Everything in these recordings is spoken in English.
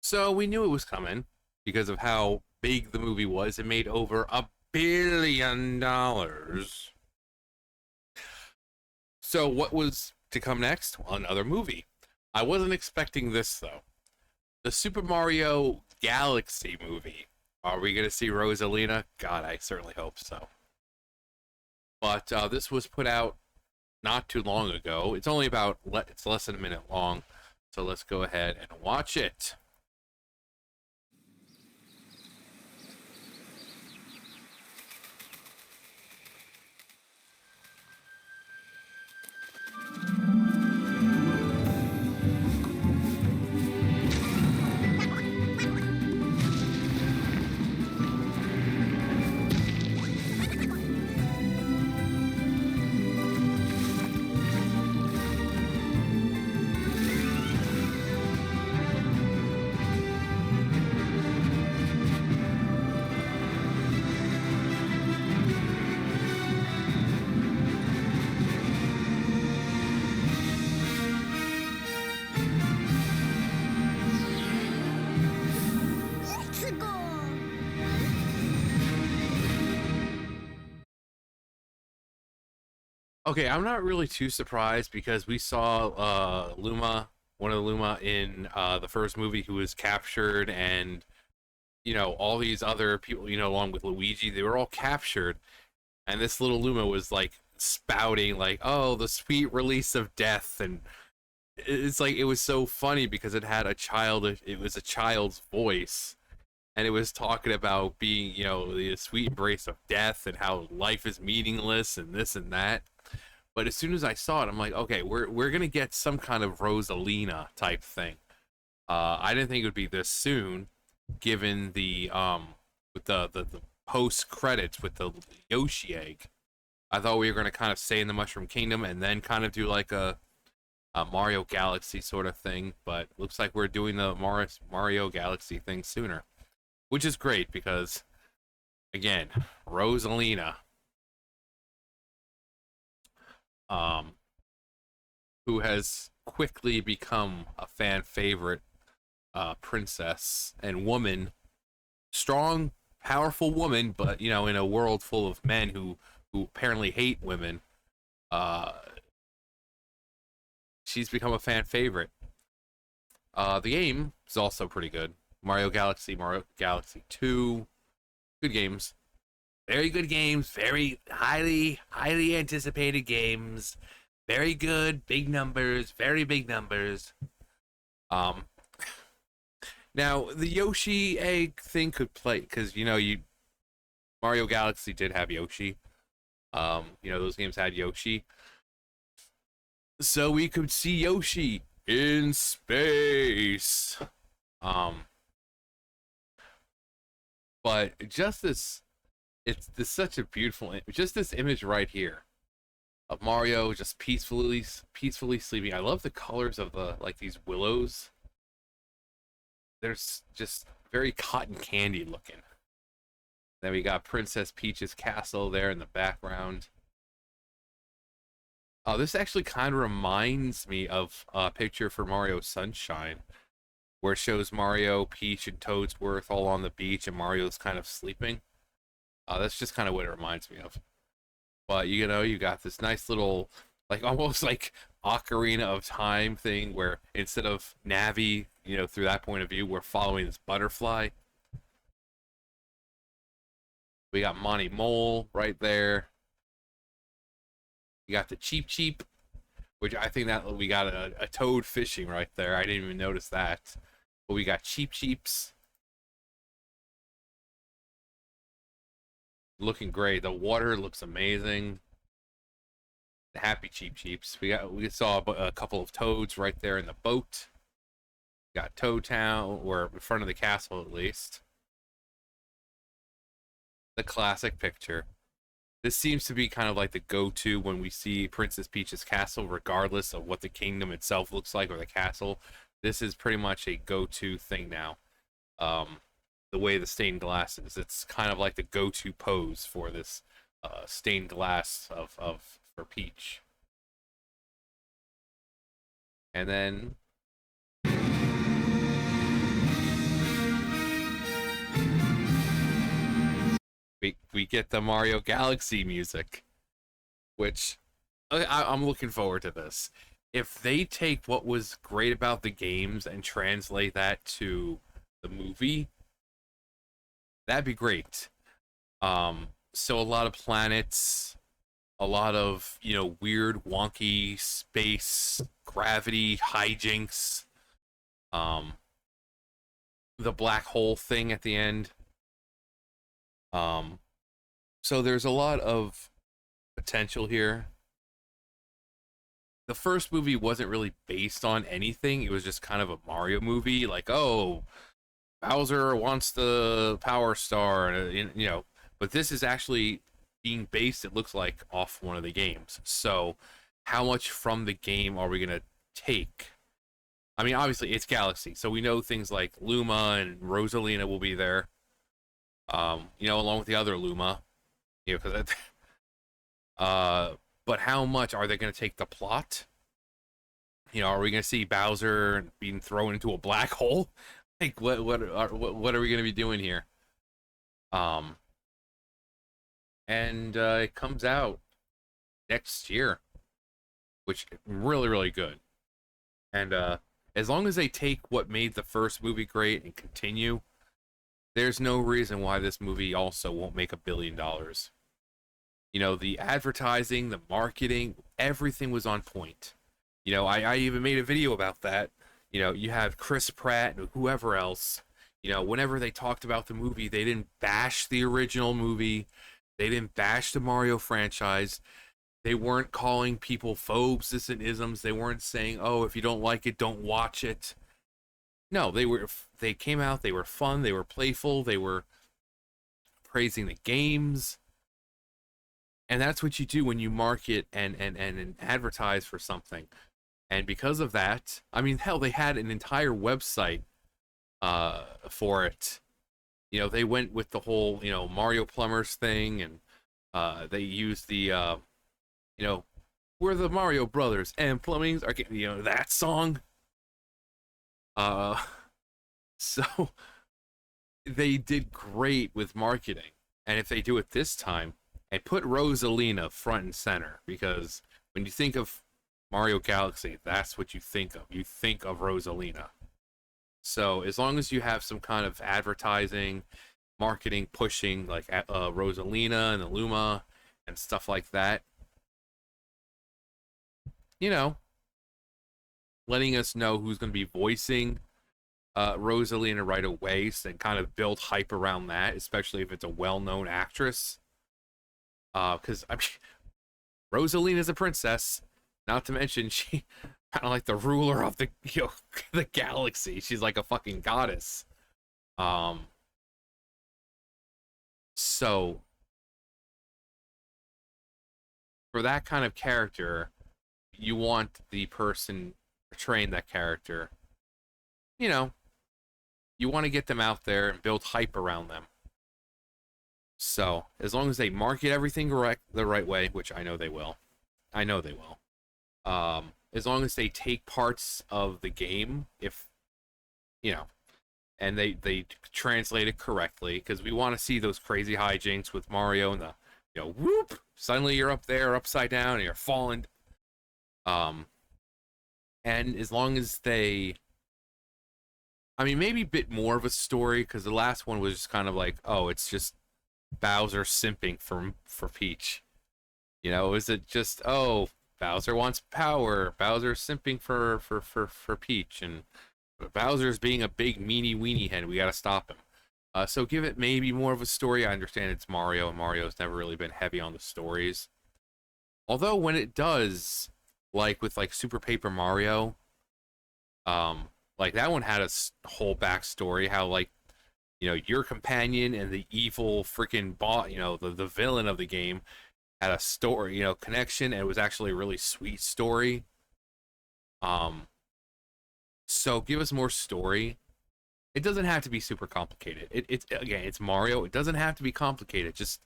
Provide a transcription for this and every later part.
So we knew it was coming because of how big the movie was. It made over $1 billion. So what was to come next? Well, another movie. I wasn't expecting this though. The Super Mario Galaxy movie. Are we going to see Rosalina? God, I certainly hope so. But this was put out not too long ago. It's only about it's less than a minute long. So let's go ahead and watch it. Let's go. Okay, I'm not really too surprised because we saw Luma, one of the Luma in the first movie, who was captured, and all these other people, along with Luigi, they were all captured, and this little Luma was like spouting like, "Oh, the sweet release of death," and it's like it was so funny because it had it was a child's voice, and it was talking about being, the sweet embrace of death and how life is meaningless and this and that. But as soon as I saw it, I'm like, okay, we're gonna get some kind of Rosalina type thing. I didn't think it would be this soon, given the with the post credits with the Yoshi egg. I thought we were gonna kind of stay in the Mushroom Kingdom and then kind of do like a Mario Galaxy sort of thing. But looks like we're doing the Mario Galaxy thing sooner, which is great because again, Rosalina. Um, who has quickly become a fan favorite princess and woman, strong, powerful woman, but in a world full of men who apparently hate women, uh, she's become a fan favorite. The game is also pretty good. Mario Galaxy 2, good games. Very good games, very highly anticipated games. Very good, big numbers, very big numbers. Um, Now the Yoshi egg thing could play because you Mario Galaxy did have Yoshi. Those games had Yoshi, so we could see Yoshi in space. Um, but just this, it's this such a beautiful, just this image right here of Mario just peacefully sleeping. I love the colors of the like these willows. There's just very cotton candy looking. Then we got Princess Peach's castle there in the background. Oh, this actually kind of reminds me of a picture for Mario Sunshine, where it shows Mario, Peach, and Toadsworth all on the beach, and Mario's kind of sleeping. That's just kind of what it reminds me of. But you got this nice little, like almost like Ocarina of Time thing, where instead of Navi, through that point of view, we're following this butterfly. We got Monty Mole right there. You got the Cheep Cheep, which I think that we got a toad fishing right there. I didn't even notice that. But we got Cheep Cheeps looking great. The water looks amazing. The happy Cheep Cheeps. We saw a couple of toads right there in the boat. We got Toad Town, or in front of the castle at least. The classic picture. This seems to be kind of like the go-to when we see Princess Peach's castle, regardless of what the kingdom itself looks like or the castle. This is pretty much a go-to thing now. Um, the way the stained glass is, it's kind of like the go-to pose for this stained glass of for Peach. And then we get the Mario Galaxy music, which I'm looking forward to this. If they take what was great about the games and translate that to the movie, that'd be great. So a lot of planets, a lot of, weird, wonky space, gravity, hijinks, um, the black hole thing at the end. Um, so there's a lot of potential here. The first movie wasn't really based on anything. It was just kind of a Mario movie, like, oh, Bowser wants the Power Star, But this is actually being based, it looks like, off one of the games. So, how much from the game are we gonna take? I mean, obviously it's Galaxy, so we know things like Luma and Rosalina will be there. Along with the other Luma, because uh, but how much are they gonna take the plot? Are we gonna see Bowser being thrown into a black hole? Like, what are we gonna be doing here? Um, and it comes out next year, which really, really good. And as long as they take what made the first movie great and continue, there's no reason why this movie also won't make $1 billion. The advertising, the marketing, everything was on point. I even made a video about that. You have Chris Pratt and whoever else. Whenever they talked about the movie, they didn't bash the original movie. They didn't bash the Mario franchise. They weren't calling people phobes and isms. They weren't saying, "Oh, if you don't like it, don't watch it." No, they came out, they were fun, they were playful, they were praising the games. And that's what you do when you market and advertise for something. And because of that, I mean, hell, they had an entire website for it. They went with the whole, Mario Plumbers thing, and they used the we're the Mario Brothers and Plumbings are, that song. Uh, so they did great with marketing. And if they do it this time and put Rosalina front and center, because when you think of Mario Galaxy, that's what you think of. You think of Rosalina. So as long as you have some kind of advertising, marketing pushing like Rosalina and the Luma and stuff like that, letting us know who's going to be voicing Rosalina right away, and kind of build hype around that, especially if it's a well-known actress. Because I mean, Rosalina is a princess, not to mention she kind of like the ruler of the the galaxy. She's like a fucking goddess. So for that kind of character, you want the person portraying that character, you know, you want to get them out there and build hype around them. So as long as they market everything the right way, which I know they will, as long as they take parts of the game, if and they translate it correctly, because we want to see those crazy hijinks with Mario and the whoop, suddenly you're up there upside down and you're falling. And as long as they, I mean, maybe a bit more of a story, because the last one was just kind of like, oh, it's just Bowser simping for Peach. Is it just, oh, Bowser wants power, Bowser's simping for Peach, and Bowser's being a big meanie weenie head, we gotta stop him. So give it maybe more of a story. I understand it's Mario, and Mario's never really been heavy on the stories. Although when it does, like with like Super Paper Mario, like that one had a whole backstory, how like your companion and the evil freaking boss, the villain of the game, had a story, connection, and it was actually a really sweet story. So give us more story. It doesn't have to be super complicated. It's again, it's Mario. It doesn't have to be complicated. Just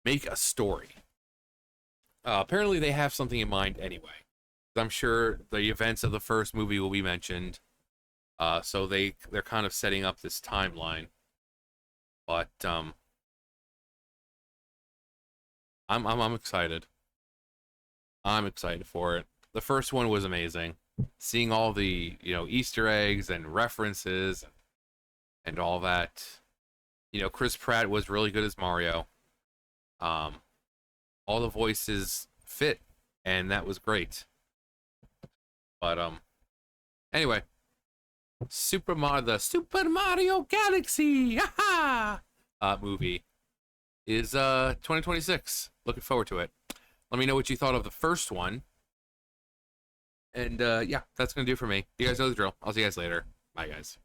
make a story. Apparently, they have something in mind anyway. I'm sure the events of the first movie will be mentioned. So they're kind of setting up this timeline. But I'm excited. I'm excited for it. The first one was amazing. Seeing all the, Easter eggs and references and all that. Chris Pratt was really good as Mario. Um, all the voices fit, and that was great. But anyway, the Super Mario Galaxy, movie is 2026. Looking forward to it. Let me know what you thought of the first one. And yeah, that's gonna do it for me. You guys know the drill. I'll see you guys later. Bye, guys.